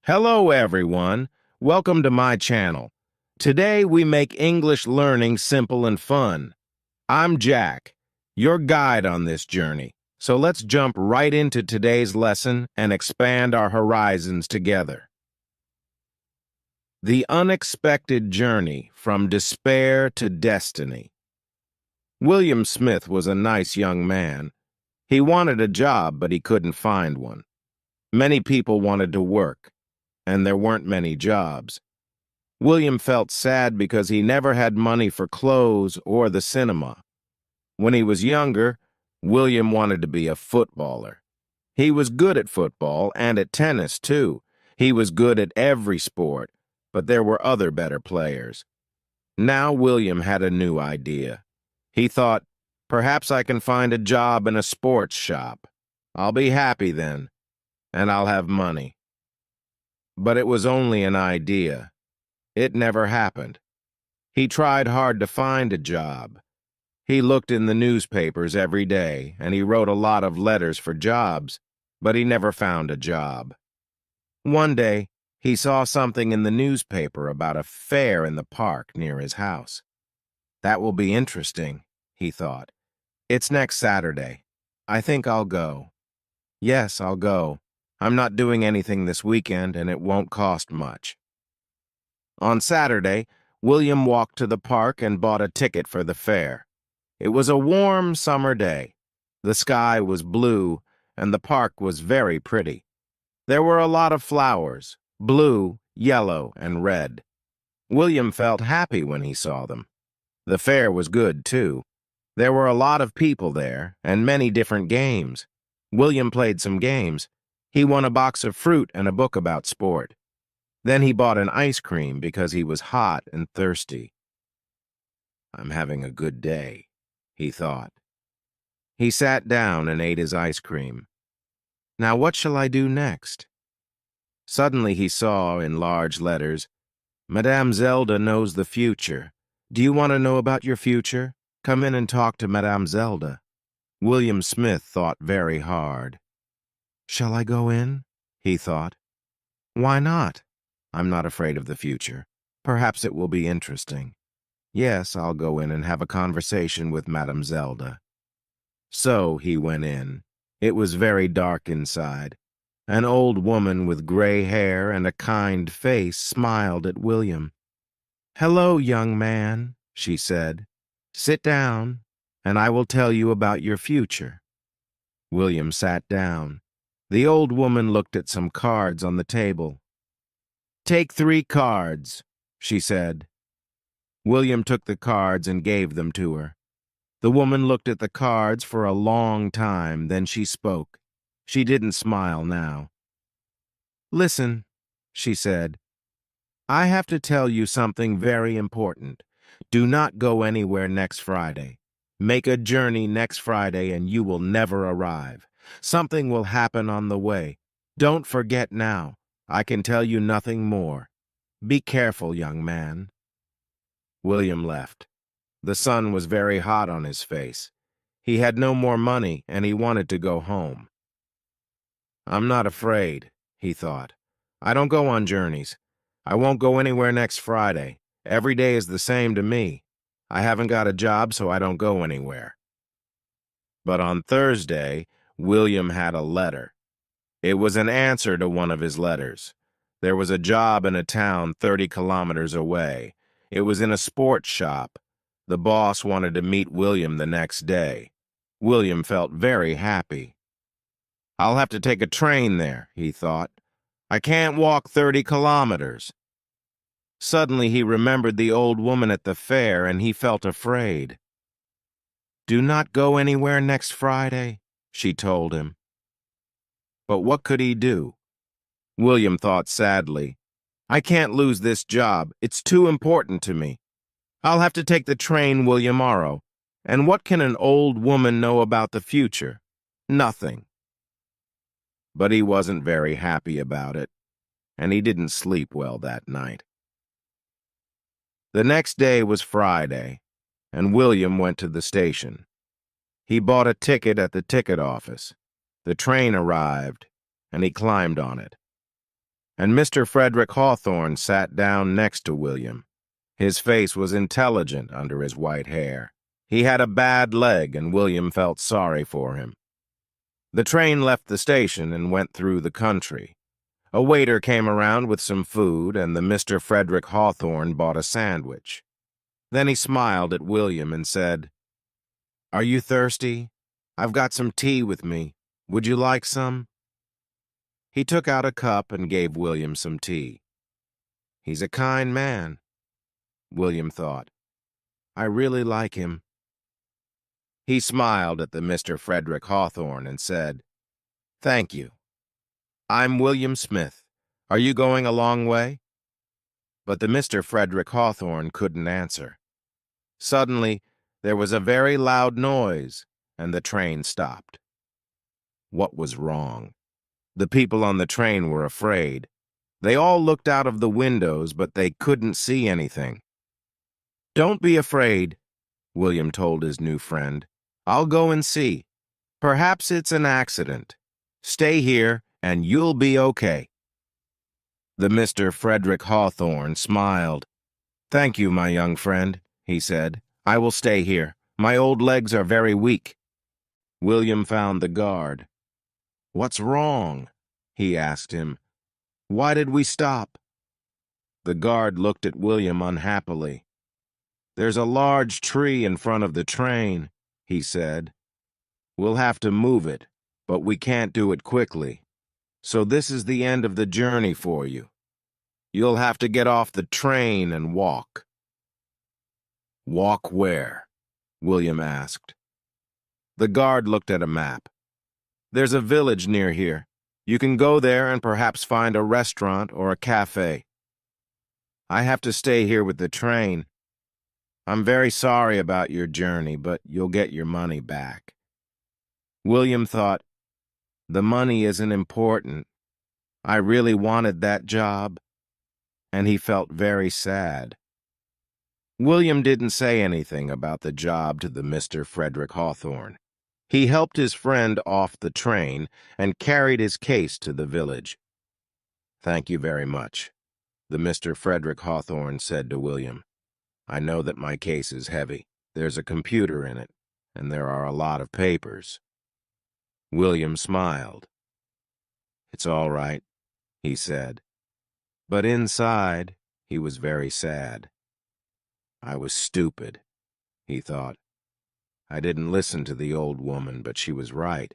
Hello, everyone. Welcome to my channel. Today, we make English learning simple and fun. I'm Jack, your guide on this journey. So let's jump right into today's lesson and expand our horizons together. The unexpected journey from despair to destiny. William Smith was a nice young man. He wanted a job, but he couldn't find one. Many people wanted to work, and there weren't many jobs. William felt sad because he never had money for clothes or the cinema. When he was younger, William wanted to be a footballer. He was good at football and at tennis, too. He was good at every sport, but there were other better players. Now William had a new idea. He thought, perhaps I can find a job in a sports shop. I'll be happy then, and I'll have money. But it was only an idea. It never happened. He tried hard to find a job. He looked in the newspapers every day, and he wrote a lot of letters for jobs, but he never found a job. One day, he saw something in the newspaper about a fair in the park near his house. That will be interesting, he thought. It's next Saturday. I think I'll go. Yes, I'll go. I'm not doing anything this weekend, and it won't cost much. On Saturday, William walked to the park and bought a ticket for the fair. It was a warm summer day. The sky was blue, and the park was very pretty. There were a lot of flowers, blue, yellow, and red. William felt happy when he saw them. The fair was good, too. There were a lot of people there, and many different games. William played some games. He won a box of fruit and a book about sport. Then he bought an ice cream because he was hot and thirsty. I'm having a good day, he thought. He sat down and ate his ice cream. Now what shall I do next? Suddenly he saw, in large letters, Madame Zelda knows the future. Do you want to know about your future? Come in and talk to Madame Zelda. William Smith thought very hard. Shall I go in? He thought. Why not? I'm not afraid of the future. Perhaps it will be interesting. Yes, I'll go in and have a conversation with Madame Zelda. So he went in. It was very dark inside. An old woman with gray hair and a kind face smiled at William. Hello, young man, she said. Sit down, and I will tell you about your future. William sat down. The old woman looked at some cards on the table. Take 3 cards, she said. William took the cards and gave them to her. The woman looked at the cards for a long time, then she spoke. She didn't smile now. Listen, she said. I have to tell you something very important. Do not go anywhere next Friday. Make a journey next Friday and you will never arrive. Something will happen on the way. Don't forget now. I can tell you nothing more. Be careful, young man. William left. The sun was very hot on his face. He had no more money, and he wanted to go home. I'm not afraid, he thought. I don't go on journeys. I won't go anywhere next Friday. Every day is the same to me. I haven't got a job, so I don't go anywhere. But on Thursday, William had a letter. It was an answer to one of his letters. There was a job in a town 30 kilometers away. It was in a sports shop. The boss wanted to meet William the next day. William felt very happy. I'll have to take a train there, he thought. I can't walk 30 kilometers. Suddenly he remembered the old woman at the fair, and he felt afraid. Do not go anywhere next Friday, she told him. But what could he do? William thought sadly. I can't lose this job. It's too important to me. I'll have to take the train tomorrow. And what can an old woman know about the future? Nothing. But he wasn't very happy about it, and he didn't sleep well that night. The next day was Friday, and William went to the station. He bought a ticket at the ticket office. The train arrived, and he climbed on it. and Mr. Frederick Hawthorne sat down next to William. His face was intelligent under his white hair. He had a bad leg, and William felt sorry for him. The train left the station and went through the country. A waiter came around with some food, and the Mr. Frederick Hawthorne bought a sandwich. Then he smiled at William and said, "Are you thirsty? I've got some tea with me. Would you like some?" He took out a cup and gave William some tea. He's a kind man, William thought. I really like him. He smiled at the Mr. Frederick Hawthorne and said, "Thank you. I'm William Smith. Are you going a long way?" But the Mr. Frederick Hawthorne couldn't answer. Suddenly, there was a very loud noise, and the train stopped. What was wrong? The people on the train were afraid. They all looked out of the windows, but they couldn't see anything. "Don't be afraid," William told his new friend. "I'll go and see. Perhaps it's an accident. Stay here, and you'll be okay." The Mr. Frederick Hawthorne smiled. "Thank you, my young friend," he said. "I will stay here. My old legs are very weak." William found the guard. "What's wrong?" he asked him. "Why did we stop?" The guard looked at William unhappily. "There's a large tree in front of the train," he said. "We'll have to move it, but we can't do it quickly. So this is the end of the journey for you. You'll have to get off the train and walk." "Walk where?" William asked. The guard looked at a map. "There's a village near here. You can go there and perhaps find a restaurant or a cafe. I have to stay here with the train. I'm very sorry about your journey, but you'll get your money back." William thought, the money isn't important. I really wanted that job, and he felt very sad. William didn't say anything about the job to the Mr. Frederick Hawthorne. He helped his friend off the train and carried his case to the village. "Thank you very much," the Mr. Frederick Hawthorne said to William. "I know that my case is heavy. There's a computer in it, and there are a lot of papers." William smiled. "It's all right," he said. But inside, he was very sad. I was stupid, he thought. I didn't listen to the old woman, but she was right.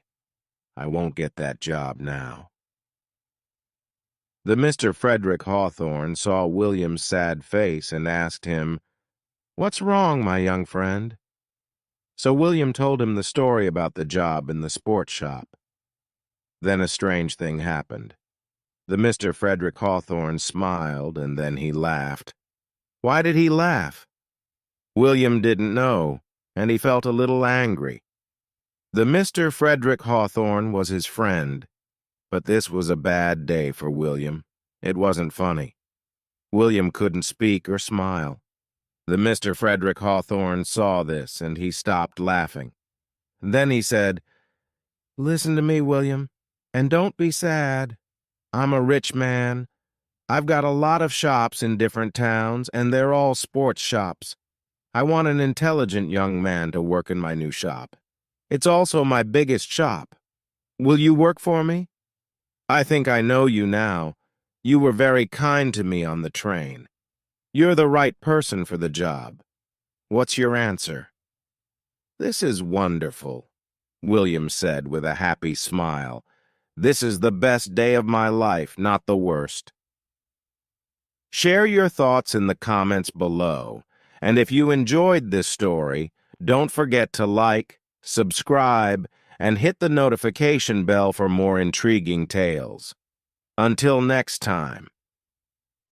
I won't get that job now. The Mr. Frederick Hawthorne saw William's sad face and asked him, "What's wrong, my young friend?" So William told him the story about the job in the sports shop. Then a strange thing happened. The Mr. Frederick Hawthorne smiled, and then he laughed. Why did he laugh? William didn't know, and he felt a little angry. The Mr. Frederick Hawthorne was his friend, but this was a bad day for William. It wasn't funny. William couldn't speak or smile. The Mr. Frederick Hawthorne saw this, and he stopped laughing. Then he said, "Listen to me, William, and don't be sad. I'm a rich man. I've got a lot of shops in different towns, and they're all sports shops. I want an intelligent young man to work in my new shop. It's also my biggest shop. Will you work for me? I think I know you now. You were very kind to me on the train. You're the right person for the job. What's your answer?" "This is wonderful," William said with a happy smile. "This is the best day of my life, not the worst." Share your thoughts in the comments below. And if you enjoyed this story, don't forget to like, subscribe, and hit the notification bell for more intriguing tales. Until next time.